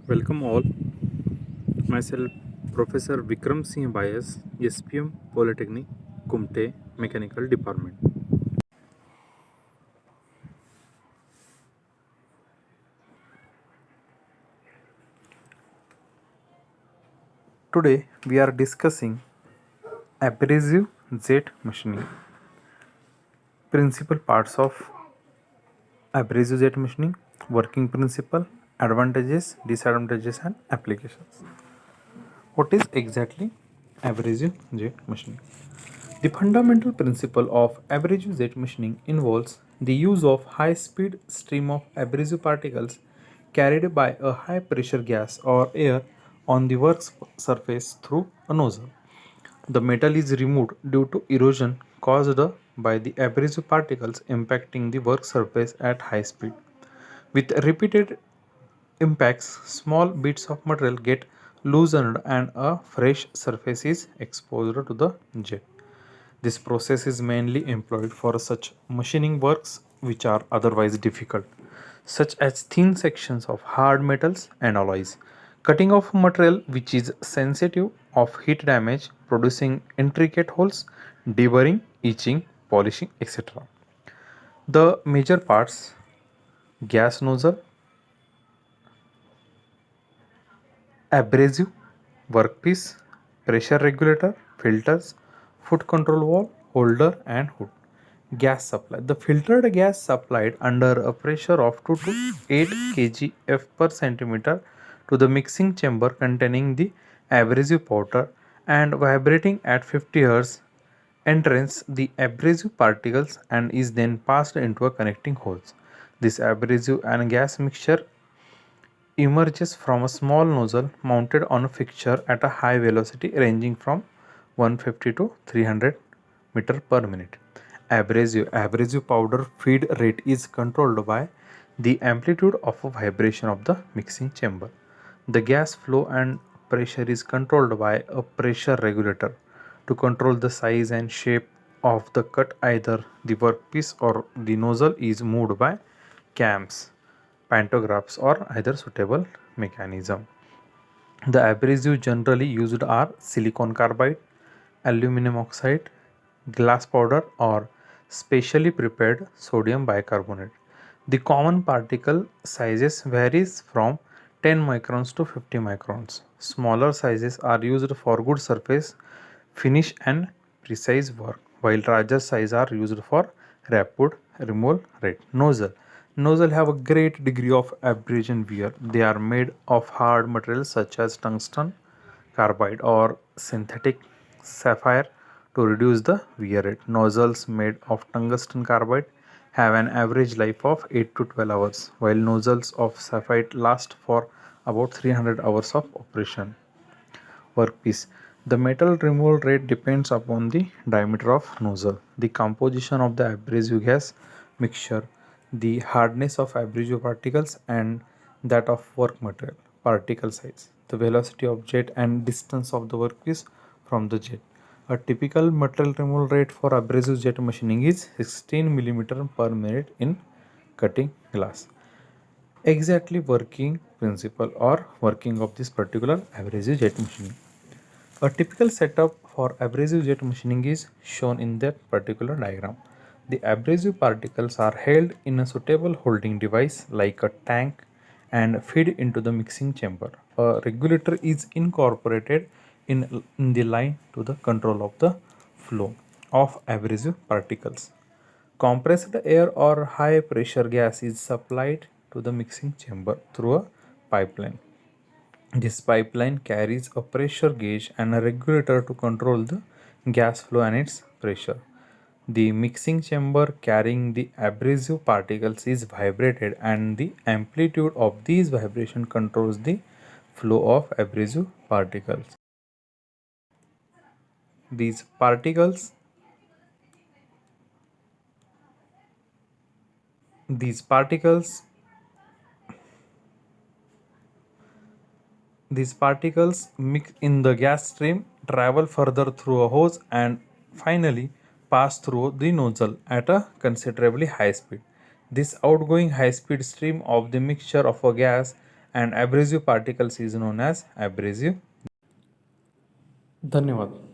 Welcome all. Myself, Professor Vikram Singh Bias, SPM Polytechnic, Kumte Mechanical Department. Today we are discussing abrasive jet machining. Principal parts of abrasive jet machining, working principle, advantages, disadvantages, and applications. What is exactly abrasive jet machining? The fundamental principle of abrasive jet machining involves the use of high-speed stream of abrasive particles carried by a high-pressure gas or air on the work surface through a nozzle. The metal is removed due to erosion caused by the abrasive particles impacting the work surface at high speed. With repeated impacts, small bits of material get loosened and a fresh surface is exposed to the jet. This process is mainly employed for such machining works which are otherwise difficult, such as thin sections of hard metals and alloys, cutting of material which is sensitive of heat damage, producing intricate holes, deburring, etching, polishing, etc. The major parts: gas nozzle, abrasive, workpiece, pressure regulator, filters, foot control valve, holder and hood. Gas supply. The filtered gas supplied under a pressure of 2 to 8 kgf per centimeter to the mixing chamber containing the abrasive powder and vibrating at 50 Hz enters the abrasive particles and is then passed into a connecting holes. This abrasive and gas mixture emerges from a small nozzle mounted on a fixture at a high velocity ranging from 150 to 300 meter per minute. Abrasive powder feed rate is controlled by the amplitude of a vibration of the mixing chamber. The gas flow and pressure is controlled by a pressure regulator. To control the size and shape of the cut, either the workpiece or the nozzle is moved by cams, pantographs, or either suitable mechanism. The abrasives generally used are silicon carbide, aluminum oxide, glass powder, or specially prepared sodium bicarbonate. The common particle sizes varies from 10 microns to 50 microns. Smaller sizes are used for good surface finish and precise work, while larger sizes are used for rapid removal rate. Nozzle have a great degree of abrasion wear. They are made of hard materials such as tungsten carbide or synthetic sapphire to reduce the wear rate. Nozzles made of tungsten carbide have an average life of 8 to 12 hours, while nozzles of sapphire last for about 300 hours of operation. Workpiece. The metal removal rate depends upon the diameter of nozzle, the composition of the abrasive gas mixture, the hardness of abrasive particles, and that of work material. Particle size, the velocity of jet and distance of the workpiece from the jet. A typical material removal rate for abrasive jet machining is 16 mm per minute in cutting glass. Exactly working principle or working of this particular abrasive jet machining. A typical setup for abrasive jet machining is shown in that particular diagram. The abrasive particles are held in a suitable holding device like a tank and feed into the mixing chamber. A regulator is incorporated in the line to the control of the flow of abrasive particles. Compressed air or high pressure gas is supplied to the mixing chamber through a pipeline. This pipeline carries a pressure gauge and a regulator to control the gas flow and its pressure. The mixing chamber carrying the abrasive particles is vibrated, and the amplitude of these vibration controls the flow of abrasive particles. These particles these particles These particles mix in the gas stream, travel further through a hose, and finally pass through the nozzle at a considerably high speed. This outgoing high speed stream of the mixture of a gas and abrasive particles is known as abrasive. धन्यवाद.